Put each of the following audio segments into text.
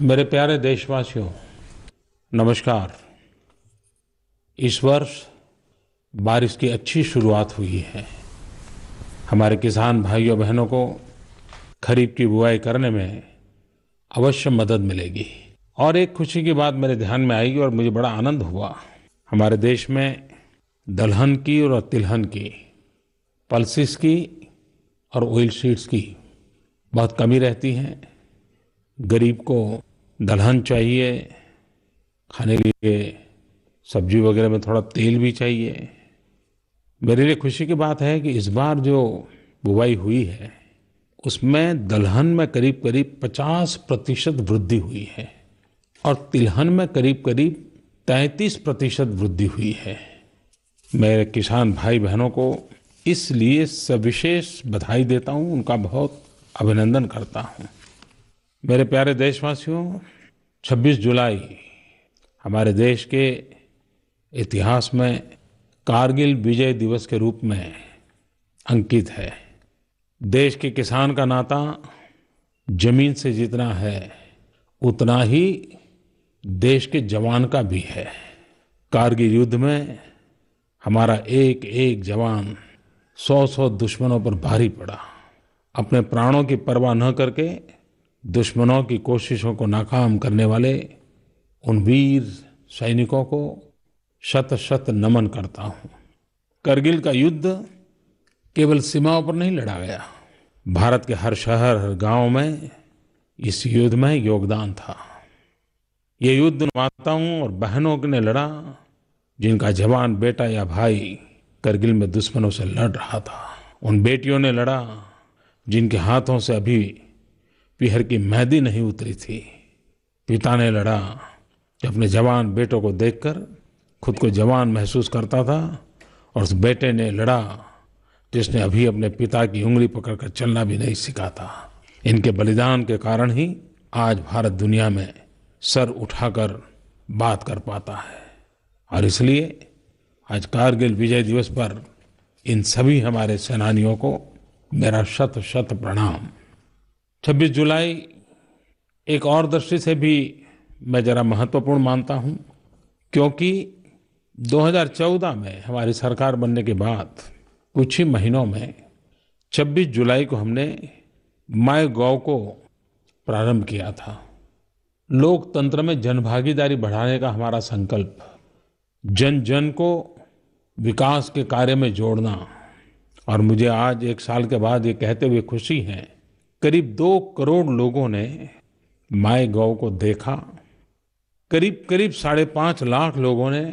मेरे प्यारे देशवासियों, नमस्कार। इस वर्ष बारिश की अच्छी शुरुआत हुई है। हमारे किसान भाइयों बहनों को खरीफ की बुआई करने में अवश्य मदद मिलेगी। और एक खुशी की बात मेरे ध्यान में आई और मुझे बड़ा आनंद हुआ। हमारे देश में दलहन की और तिलहन की, पल्सेस की और ऑयल सीड्स की बहुत कमी रहती है। गरीब को दलहन चाहिए, खाने के लिए सब्जी वगैरह में थोड़ा तेल भी चाहिए। मेरे लिए खुशी की बात है कि इस बार जो बुवाई हुई है उसमें दलहन में करीब करीब 50% वृद्धि हुई है और तिलहन में करीब करीब 33% वृद्धि हुई है। मेरे किसान भाई बहनों को इसलिए सविशेष बधाई देता हूँ, उनका बहुत अभिनंदन करता हूँ। मेरे प्यारे देशवासियों, 26 जुलाई हमारे देश के इतिहास में कारगिल विजय दिवस के रूप में अंकित है। देश के किसान का नाता जमीन से जितना है उतना ही देश के जवान का भी है। कारगिल युद्ध में हमारा एक एक जवान 100 दुश्मनों पर भारी पड़ा। अपने प्राणों की परवाह न करके दुश्मनों की कोशिशों को नाकाम करने वाले उन वीर सैनिकों को शत शत नमन करता हूँ। करगिल का युद्ध केवल सीमाओं पर नहीं लड़ा गया, भारत के हर शहर हर गांव में इस युद्ध में योगदान था। ये युद्ध उन माताओं और बहनों ने लड़ा जिनका जवान बेटा या भाई करगिल में दुश्मनों से लड़ रहा था। उन बेटियों ने लड़ा जिनके हाथों से अभी पीहर की मेहंदी नहीं उतरी थी। पिता ने लड़ा कि अपने जवान बेटों को देखकर खुद को जवान महसूस करता था, और उस बेटे ने लड़ा जिसने अभी अपने पिता की उंगली पकड़कर चलना भी नहीं सीखा था। इनके बलिदान के कारण ही आज भारत दुनिया में सर उठाकर बात कर पाता है। और इसलिए आज कारगिल विजय दिवस पर इन सभी हमारे सेनानियों को मेरा शत शत प्रणाम। 26 जुलाई एक और दृष्टि से भी मैं जरा महत्वपूर्ण मानता हूं, क्योंकि 2014 में हमारी सरकार बनने के बाद कुछ ही महीनों में 26 जुलाई को हमने माईगॉव को प्रारंभ किया था। लोकतंत्र में जनभागीदारी बढ़ाने का हमारा संकल्प, जन जन को विकास के कार्य में जोड़ना। और मुझे आज एक साल के बाद ये कहते हुए खुशी है, करीब 2 करोड़ लोगों ने माईगॉव को देखा। करीब करीब 5.5 लाख लोगों ने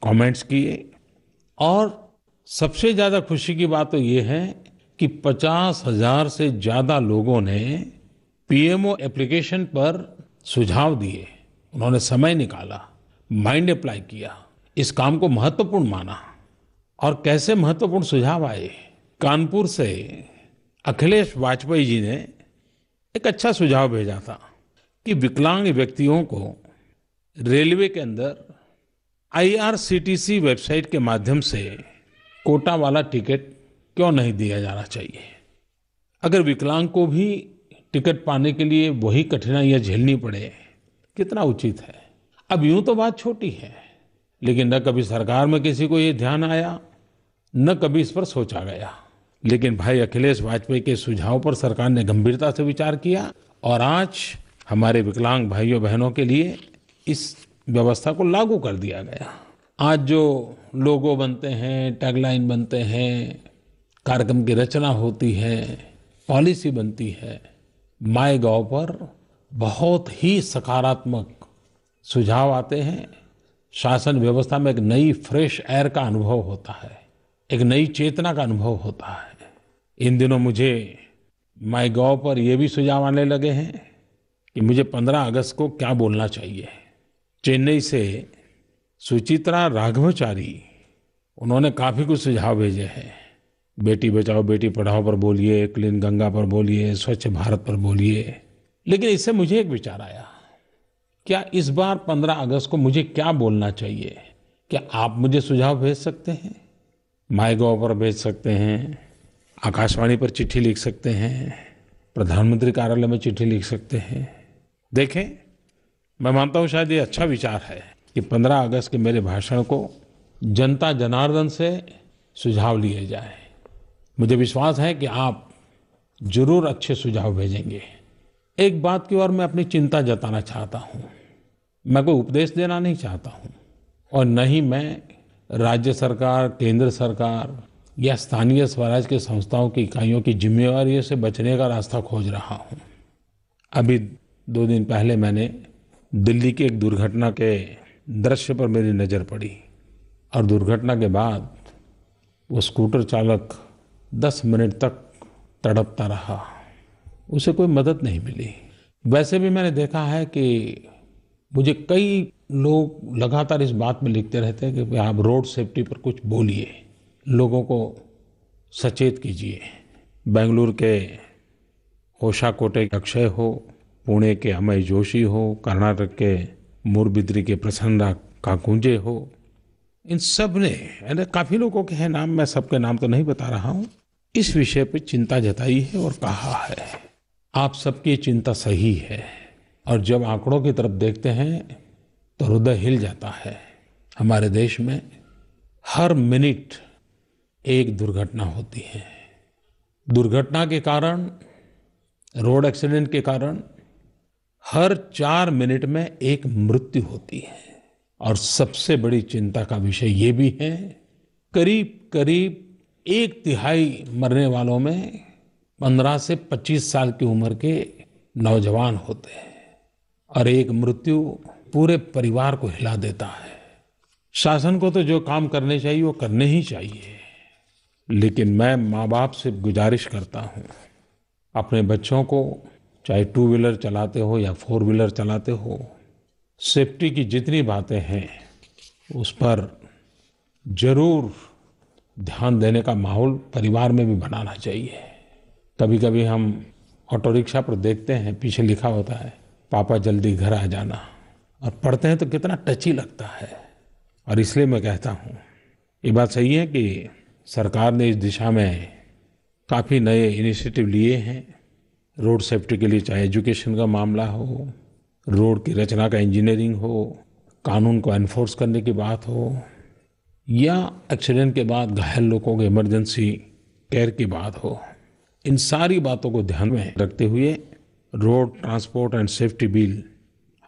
कमेंट्स किए। और सबसे ज्यादा खुशी की बात तो ये है कि 50,000 से ज्यादा लोगों ने पीएमओ एप्लीकेशन पर सुझाव दिए। उन्होंने समय निकाला, माइंड अप्लाई किया, इस काम को महत्वपूर्ण माना। और कैसे महत्वपूर्ण सुझाव आए। कानपुर से अखिलेश वाजपेयी जी ने एक अच्छा सुझाव भेजा था कि विकलांग व्यक्तियों को रेलवे के अंदर IRCTC वेबसाइट के माध्यम से कोटा वाला टिकट क्यों नहीं दिया जाना चाहिए। अगर विकलांग को भी टिकट पाने के लिए वही कठिनाइयां झेलनी पड़े, कितना उचित है। अब यूं तो बात छोटी है, लेकिन न कभी सरकार में किसी को ये ध्यान आया, न कभी इस पर सोचा गया। लेकिन भाई अखिलेश वाजपेयी के सुझाव पर सरकार ने गंभीरता से विचार किया और आज हमारे विकलांग भाइयों बहनों के लिए इस व्यवस्था को लागू कर दिया गया। आज जो लोगो बनते हैं, टैगलाइन बनते हैं, कार्यक्रम की रचना होती है, पॉलिसी बनती है, माईगॉव पर बहुत ही सकारात्मक सुझाव आते हैं। शासन व्यवस्था में एक नई फ्रेश एयर का अनुभव होता है, एक नई चेतना का अनुभव होता है। इन दिनों मुझे माईगॉव पर ये भी सुझाव आने लगे हैं कि मुझे 15 अगस्त को क्या बोलना चाहिए। चेन्नई से सुचित्रा राघवचारी, उन्होंने काफ़ी कुछ सुझाव भेजे हैं। बेटी बचाओ बेटी पढ़ाओ पर बोलिए, क्लीन गंगा पर बोलिए, स्वच्छ भारत पर बोलिए। लेकिन इससे मुझे एक विचार आया, क्या इस बार 15 अगस्त को मुझे क्या बोलना चाहिए? क्या आप मुझे सुझाव भेज सकते हैं? माईगॉव पर भेज सकते हैं, आकाशवाणी पर चिट्ठी लिख सकते हैं, प्रधानमंत्री कार्यालय में चिट्ठी लिख सकते हैं। देखें, मैं मानता हूँ शायद ये अच्छा विचार है कि 15 अगस्त के मेरे भाषण को जनता जनार्दन से सुझाव लिए जाए। मुझे विश्वास है कि आप जरूर अच्छे सुझाव भेजेंगे। एक बात की ओर मैं अपनी चिंता जताना चाहता हूँ। मैं कोई उपदेश देना नहीं चाहता हूँ और न ही मैं राज्य सरकार, केंद्र सरकार या स्थानीय स्वराज के संस्थाओं की इकाइयों की जिम्मेवारियों से बचने का रास्ता खोज रहा हूँ। अभी 2 दिन पहले मैंने दिल्ली की एक दुर्घटना के दृश्य पर मेरी नज़र पड़ी और दुर्घटना के बाद वो स्कूटर चालक 10 मिनट तक तड़पता रहा, उसे कोई मदद नहीं मिली। वैसे भी मैंने देखा है कि मुझे कई लोग लगातार इस बात में लिखते रहते हैं कि आप रोड सेफ्टी पर कुछ बोलिए, लोगों को सचेत कीजिए। बेंगलुरु के ओशा कोटे के अक्षय हो, पुणे के अमय जोशी हो, कर्नाटक के मूरबिद्री के प्रसन्ना काकुंजे हो, इन सब ने काफ़ी लोगों के हैं नाम, मैं सबके नाम तो नहीं बता रहा हूँ, इस विषय पर चिंता जताई है और कहा है आप सबकी चिंता सही है। और जब आंकड़ों की तरफ देखते हैं तो हृदय हिल जाता है। हमारे देश में हर मिनट एक दुर्घटना होती है। दुर्घटना के कारण, रोड एक्सीडेंट के कारण हर 4 मिनट में एक मृत्यु होती है। और सबसे बड़ी चिंता का विषय ये भी है, करीब करीब 1/3 मरने वालों में 15 से 25 साल की उम्र के नौजवान होते हैं और एक मृत्यु पूरे परिवार को हिला देता है। शासन को तो जो काम करने चाहिए वो करने ही चाहिए, लेकिन मैं माँ बाप से गुजारिश करता हूँ, अपने बच्चों को चाहे 2 व्हीलर चलाते हो या 4 व्हीलर चलाते हो, सेफ्टी की जितनी बातें हैं उस पर जरूर ध्यान देने का माहौल परिवार में भी बनाना चाहिए। कभी कभी हम ऑटो रिक्शा पर देखते हैं, पीछे लिखा होता है पापा जल्दी घर आ जाना, और पढ़ते हैं तो कितना टची लगता है। और इसलिए मैं कहता हूँ, ये बात सही है कि सरकार ने इस दिशा में काफ़ी नए इनिशिएटिव लिए हैं रोड सेफ्टी के लिए, चाहे एजुकेशन का मामला हो, रोड की रचना का इंजीनियरिंग हो, कानून को एनफोर्स करने की बात हो, या एक्सीडेंट के बाद घायल लोगों के इमरजेंसी केयर की बात हो। इन सारी बातों को ध्यान में रखते हुए road transport and safety bill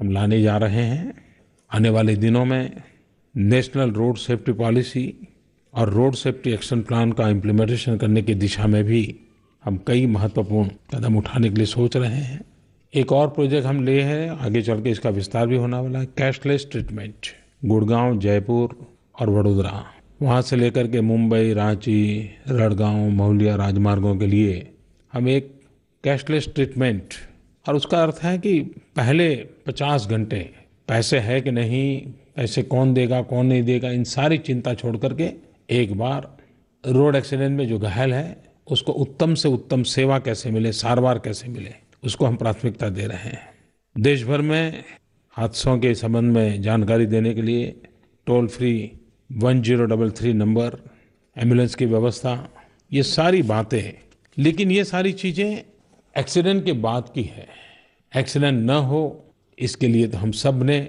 हम लाने जा रहे हैं। आने वाले दिनों में नेशनल रोड सेफ्टी पॉलिसी और रोड सेफ्टी एक्शन प्लान का इम्प्लीमेंटेशन करने की दिशा में भी हम कई महत्वपूर्ण कदम उठाने के लिए सोच रहे हैं। एक और प्रोजेक्ट हम लिए हैं, आगे चल के इसका विस्तार भी होने वाला है, कैशलेस ट्रीटमेंट। गुड़गांव, जयपुर और वडोदरा, वहाँ से लेकर के मुंबई, रांची, रड़गांव, महुलिया राजमार्गों के लिए हम एक कैशलेस ट्रीटमेंट, और उसका अर्थ है कि पहले 50 घंटे पैसे है कि नहीं, पैसे कौन देगा कौन नहीं देगा, इन सारी चिंता छोड़ करके एक बार रोड एक्सीडेंट में जो घायल है उसको उत्तम से उत्तम सेवा कैसे मिले, सारवार कैसे मिले, उसको हम प्राथमिकता दे रहे हैं। देश भर में हादसों के संबंध में जानकारी देने के लिए टोल फ्री 1033 नंबर, एम्बुलेंस की व्यवस्था, ये सारी बातें। लेकिन ये सारी चीज़ें एक्सीडेंट के बाद की है। एक्सीडेंट न हो इसके लिए तो हम सब ने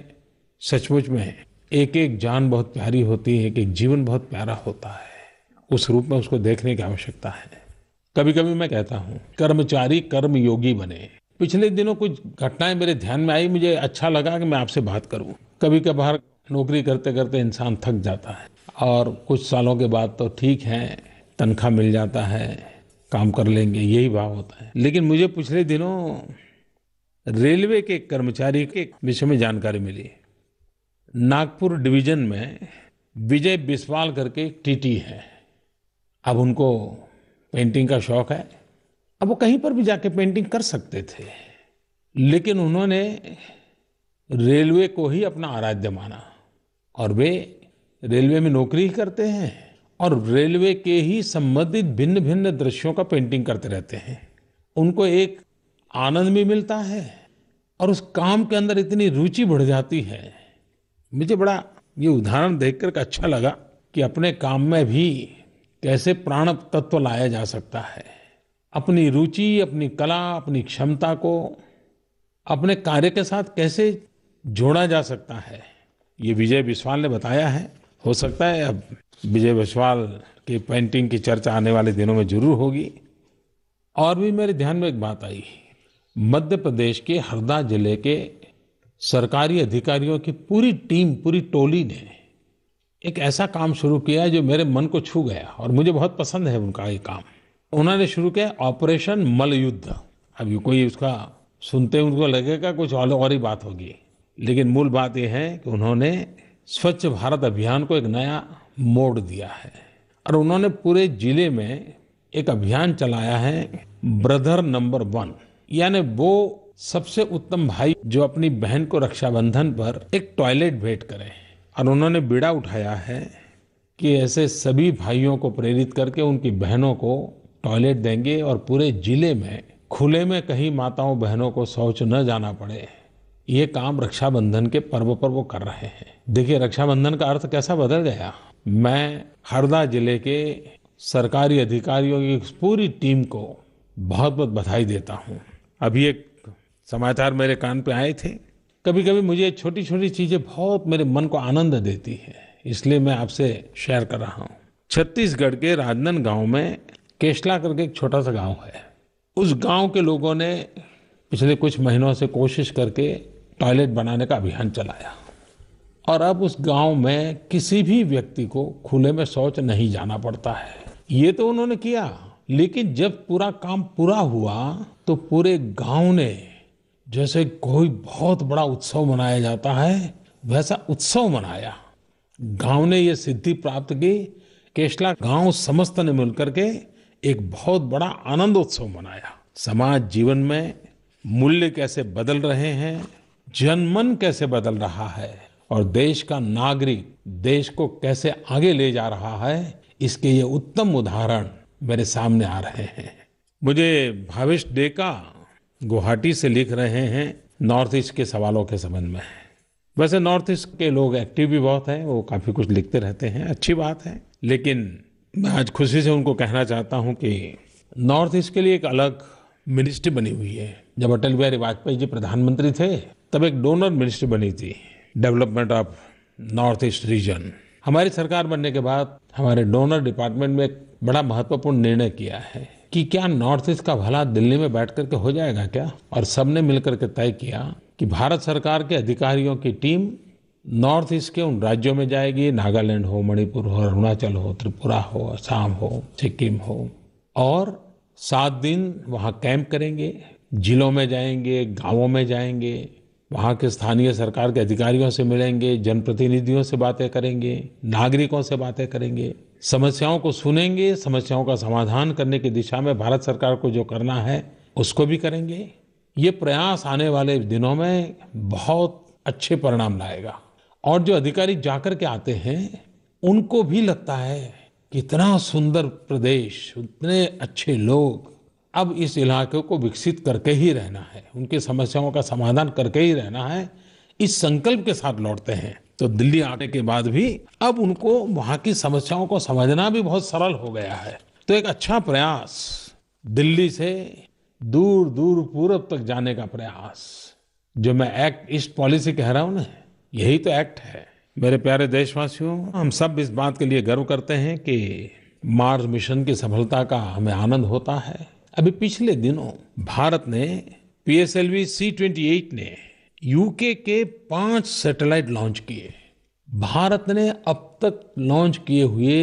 सचमुच में, एक एक जान बहुत प्यारी होती है, एक एक जीवन बहुत प्यारा होता है, उस रूप में उसको देखने की आवश्यकता है। कभी कभी मैं कहता हूँ कर्मचारी कर्मयोगी बने। पिछले दिनों कुछ घटनाएं मेरे ध्यान में आई, मुझे अच्छा लगा कि मैं आपसे बात करूँ। कभी कभार नौकरी करते करते इंसान थक जाता है और कुछ सालों के बाद तो ठीक है, तनख्वाह मिल जाता है, काम कर लेंगे, यही भाव होता है। लेकिन मुझे पिछले दिनों रेलवे के कर्मचारी के विषय में जानकारी मिली। नागपुर डिवीजन में विजय बिस्वाल करके टीटी है। अब उनको पेंटिंग का शौक है, अब वो कहीं पर भी जाके पेंटिंग कर सकते थे, लेकिन उन्होंने रेलवे को ही अपना आराध्य माना और वे रेलवे में नौकरी ही करते हैं और रेलवे के ही संबंधित भिन्न भिन्न दृश्यों का पेंटिंग करते रहते हैं। उनको एक आनंद भी मिलता है और उस काम के अंदर इतनी रुचि बढ़ जाती है। मुझे बड़ा ये उदाहरण देखकर अच्छा लगा कि अपने काम में भी कैसे प्राण तत्व लाया जा सकता है। अपनी रुचि, अपनी कला, अपनी क्षमता को अपने कार्य के साथ कैसे जोड़ा जा सकता है, ये विजय बिस्वाल ने बताया है। हो सकता है अब विजय बिस्वाल की पेंटिंग की चर्चा आने वाले दिनों में जरूर होगी। और भी मेरे ध्यान में एक बात आई, मध्य प्रदेश के हरदा जिले के सरकारी अधिकारियों की पूरी टीम, पूरी टोली ने एक ऐसा काम शुरू किया जो मेरे मन को छू गया और मुझे बहुत पसंद है उनका ये काम। उन्होंने शुरू किया ऑपरेशन मलयुद्ध। अब ये कोई उसका सुनते उनको लगेगा कुछ और ही बात होगी, लेकिन मूल बात यह है कि उन्होंने स्वच्छ भारत अभियान को एक नया मोड़ दिया है और उन्होंने पूरे जिले में एक अभियान चलाया है, ब्रदर नंबर 1, यानी वो सबसे उत्तम भाई जो अपनी बहन को रक्षाबंधन पर एक टॉयलेट भेंट करें। और उन्होंने बीड़ा उठाया है कि ऐसे सभी भाइयों को प्रेरित करके उनकी बहनों को टॉयलेट देंगे और पूरे जिले में खुले में कहीं माताओं बहनों को शौच न जाना पड़े। ये काम रक्षाबंधन के पर्व पर वो कर रहे हैं। देखिए रक्षाबंधन का अर्थ कैसा बदल गया। मैं हरदा जिले के सरकारी अधिकारियों की पूरी टीम को बहुत बहुत बधाई देता हूँ। अभी एक समाचार मेरे कान पे आए थे। कभी कभी मुझे छोटी छोटी चीजें बहुत मेरे मन को आनंद देती है, इसलिए मैं आपसे शेयर कर रहा हूँ। छत्तीसगढ़ के राजनांदगांव में केशला करके एक छोटा सा गांव है। उस गांव के लोगों ने पिछले कुछ महीनों से कोशिश करके टॉयलेट बनाने का अभियान चलाया और अब उस गांव में किसी भी व्यक्ति को खुले में शौच नहीं जाना पड़ता है। ये तो उन्होंने किया, लेकिन जब पूरा काम पूरा हुआ तो पूरे गांव ने, जैसे कोई बहुत बड़ा उत्सव मनाया जाता है वैसा उत्सव मनाया। गांव ने ये सिद्धि प्राप्त की, केशला गांव समस्त ने मिलकर के एक बहुत बड़ा आनंदोत्सव मनाया। समाज जीवन में मूल्य कैसे बदल रहे हैं, जनमन कैसे बदल रहा है और देश का नागरिक देश को कैसे आगे ले जा रहा है, इसके ये उत्तम उदाहरण मेरे सामने आ रहे हैं। मुझे भावेश डेका गुवाहाटी से लिख रहे हैं नॉर्थ ईस्ट के सवालों के संबंध में। वैसे नॉर्थ ईस्ट के लोग एक्टिव भी बहुत हैं, वो काफी कुछ लिखते रहते हैं, अच्छी बात है। लेकिन मैं आज खुशी से उनको कहना चाहता हूं कि नॉर्थ ईस्ट के लिए एक अलग मिनिस्ट्री बनी हुई है। जब अटल बिहारी वाजपेयी जी प्रधानमंत्री थे तब एक डोनर मिनिस्ट्री बनी थी, development of north east region. हमारी सरकार बनने के बाद हमारे डोनर डिपार्टमेंट में एक बड़ा महत्वपूर्ण निर्णय किया है कि क्या नॉर्थ ईस्ट का भला दिल्ली में बैठ करके हो जाएगा क्या। और सबने मिलकर के तय किया कि भारत सरकार के अधिकारियों की टीम नॉर्थ ईस्ट के उन राज्यों में जाएगी, नागालैंड हो, मणिपुर हो, अरुणाचल हो, त्रिपुरा हो, असम हो, सिक्किम हो, और 7 दिन वहाँ कैंप करेंगे, जिलों में जाएंगे, गांवों में जाएंगे, वहाँ के स्थानीय सरकार के अधिकारियों से मिलेंगे, जनप्रतिनिधियों से बातें करेंगे, नागरिकों से बातें करेंगे, समस्याओं को सुनेंगे, समस्याओं का समाधान करने की दिशा में भारत सरकार को जो करना है उसको भी करेंगे। ये प्रयास आने वाले दिनों में बहुत अच्छे परिणाम लाएगा और जो अधिकारी जाकर के आते हैं उनको भी लगता है कि इतना सुंदर प्रदेश, उतने अच्छे लोग, अब इस इलाके को विकसित करके ही रहना है, उनकी समस्याओं का समाधान करके ही रहना है, इस संकल्प के साथ लौटते हैं। तो दिल्ली आने के बाद भी अब उनको वहां की समस्याओं को समझना भी बहुत सरल हो गया है। तो एक अच्छा प्रयास, दिल्ली से दूर दूर पूरब तक जाने का प्रयास, जो मैं एक्ट ईस्ट पॉलिसी कह रहा हूं ना, यही तो एक्ट है। मेरे प्यारे देशवासियों, हम सब इस बात के लिए गर्व करते हैं कि मार्स मिशन की सफलता का हमें आनंद होता है। अभी पिछले दिनों भारत ने PSLV C-28 ने यूके के 5 सैटेलाइट लॉन्च किए। भारत ने अब तक लॉन्च किए हुए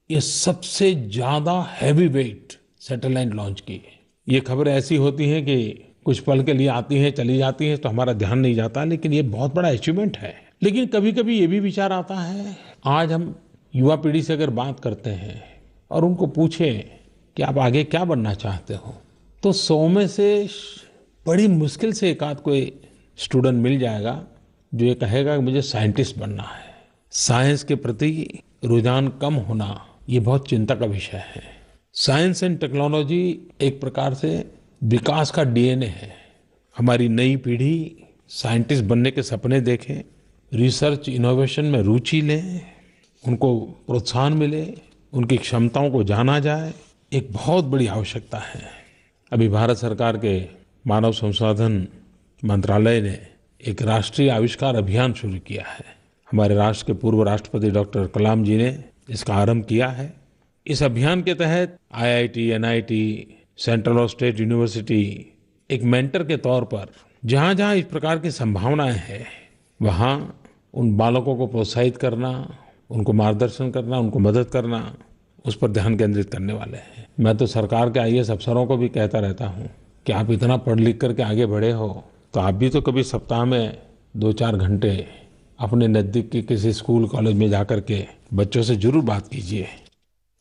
ये सबसे ज्यादा हैवी वेट सैटेलाइट लॉन्च किए। ये खबरें ऐसी होती हैं कि कुछ पल के लिए आती हैं, चली जाती हैं, तो हमारा ध्यान नहीं जाता, लेकिन ये बहुत बड़ा अचीवमेंट है। लेकिन कभी कभी ये भी विचार आता है, आज हम युवा पीढ़ी से अगर बात करते हैं और उनको पूछें कि आप आगे क्या बनना चाहते हो, तो 100 में से बड़ी मुश्किल से एक आध कोई स्टूडेंट मिल जाएगा जो ये कहेगा कि मुझे साइंटिस्ट बनना है। साइंस के प्रति रुझान कम होना ये बहुत चिंता का विषय है। साइंस एंड टेक्नोलॉजी एक प्रकार से विकास का DNA है। हमारी नई पीढ़ी साइंटिस्ट बनने के सपने देखे, रिसर्च इनोवेशन में रुचि लें, उनको प्रोत्साहन मिले, उनकी क्षमताओं को जाना जाए, एक बहुत बड़ी आवश्यकता है। अभी भारत सरकार के मानव संसाधन मंत्रालय ने एक राष्ट्रीय आविष्कार अभियान शुरू किया है। हमारे राष्ट्र के पूर्व राष्ट्रपति डॉक्टर कलाम जी ने इसका आरंभ किया है। इस अभियान के तहत आईआईटी, एनआईटी, सेंट्रल और स्टेट यूनिवर्सिटी एक मेंटर के तौर पर जहाँ-जहाँ इस प्रकार की संभावनाएं हैं, वहाँ उन बालकों को प्रोत्साहित करना, उनको मार्गदर्शन करना, उनको मदद करना, उस पर ध्यान केंद्रित करने वाले हैं। मैं तो सरकार के आईएएस अफसरों को भी कहता रहता हूँ कि आप इतना पढ़ लिख करके आगे बढ़े हो, तो आप भी तो कभी सप्ताह में 2-4 घंटे अपने नज़दीक के किसी स्कूल कॉलेज में जाकर के बच्चों से जरूर बात कीजिए।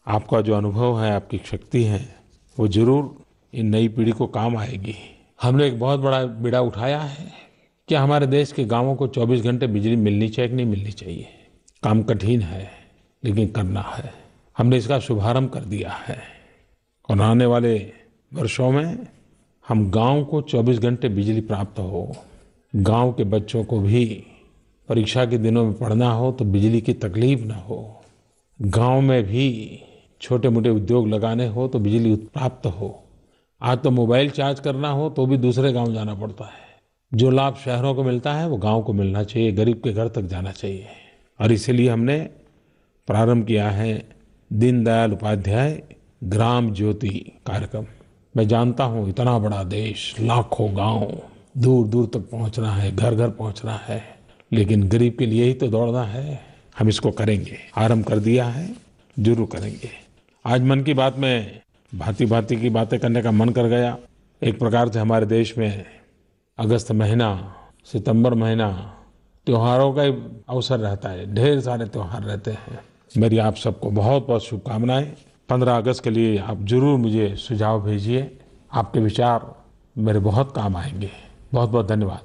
आपका जो अनुभव है, आपकी शक्ति है, वो जरूर इन नई पीढ़ी को काम आएगी। हमने एक बहुत बड़ा बीड़ा उठाया है कि हमारे देश के गांवों को 24 घंटे बिजली मिलनी चाहिए कि नहीं मिलनी चाहिए। काम कठिन है, लेकिन करना है। हमने इसका शुभारंभ कर दिया है और आने वाले वर्षों में हम गांव को 24 घंटे बिजली प्राप्त हो, गांव के बच्चों को भी परीक्षा के दिनों में पढ़ना हो तो बिजली की तकलीफ ना हो, गांव में भी छोटे मोटे उद्योग लगाने हो तो बिजली प्राप्त हो। आज तो मोबाइल चार्ज करना हो तो भी दूसरे गांव जाना पड़ता है। जो लाभ शहरों को मिलता है वो गांव को मिलना चाहिए, गरीब के घर तक जाना चाहिए। और इसीलिए हमने प्रारंभ किया है दीनदयाल उपाध्याय ग्राम ज्योति कार्यक्रम। मैं जानता हूँ इतना बड़ा देश, लाखों गांव, दूर दूर तक पहुँचना है, घर घर पहुँचना है, लेकिन गरीब के लिए ही तो दौड़ना है। हम इसको करेंगे, आरंभ कर दिया है, जरूर करेंगे। आज मन की बात में भांति भांति की बातें करने का मन कर गया। एक प्रकार से हमारे देश में अगस्त महीना, सितंबर महीना त्योहारों का अवसर रहता है, ढेर सारे त्योहार रहते हैं। मेरी आप सबको बहुत बहुत शुभकामनाएं। 15 अगस्त के लिए आप जरूर मुझे सुझाव भेजिए। आपके विचार मेरे बहुत काम आएंगे। बहुत बहुत धन्यवाद।